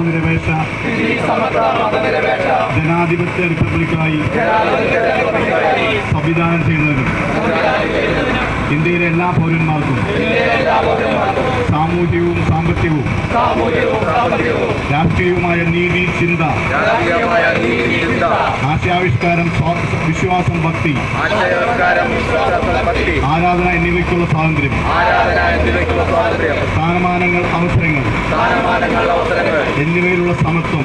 മതനിരപേക്ഷ ജനാധിപത്യ റിപ്പബ്ലിക്കായി സംവിധാനം ചെയ്യുന്നതിനും ഇന്ത്യയിലെ എല്ലാ പൗരന്മാർക്കും സാമൂഹികവും സാമ്പത്തികവും രാഷ്ട്രീയവുമായ നീതി ചിന്ത ആശയാവിഷ്കാരം വിശ്വാസം ഭക്തി ആരാധന എന്നിവയ്ക്കുള്ള സ്വാതന്ത്ര്യം സ്ഥാനമാനങ്ങൾ അവസരങ്ങൾ എന്നിവയിലുള്ള സമത്വം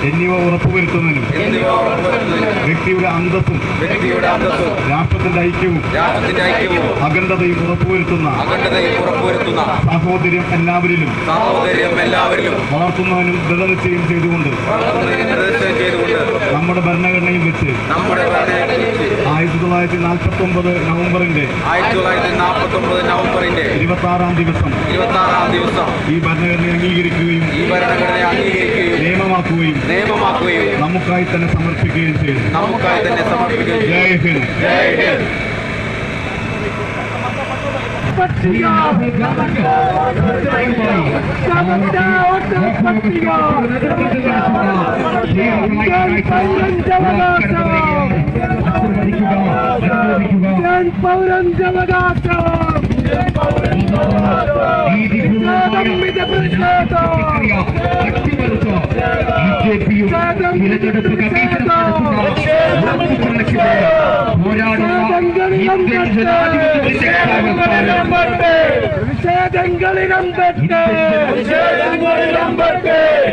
എന്നിവ ഉറപ്പുവരുത്തുന്നതിനും വ്യക്തിയുടെ അന്തസ്സും രാഷ്ട്രത്തിന്റെ ഐക്യവും അഖണ്ഡതയും ഉറപ്പുവരുത്തുന്ന സഹോദര്യം എല്ലാവരിലും വളർത്തുന്നതിനും ദൃഢനിശ്ചയം ചെയ്തുകൊണ്ട് നമ്മുടെ ഭരണഘടനയിൽ വെച്ച് 1949 നവംബറിന്റെ 26-ാം ദിവസം ഈ ഭരണഘടന അംഗീകരിക്കുകയും നിയമമാക്കുകയും നമുക്കായി തന്നെ സമർപ്പിക്കുകയും ചെയ്തു. ജയ് ഹിന്ദ്.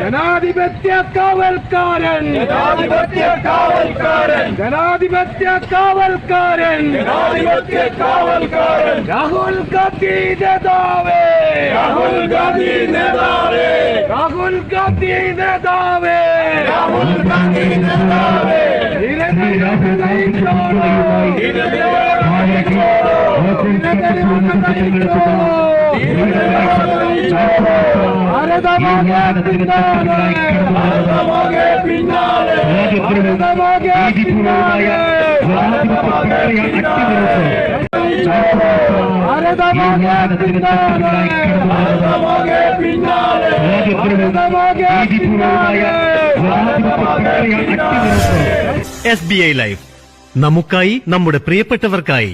ജനാധിപത്യ കാവൽക്കാരൻ രാഹുൽ ഗാന്ധി നേതാവേ SBI ലൈഫ്, നമുക്കായി നമ്മുടെ പ്രിയപ്പെട്ടവർക്കായി.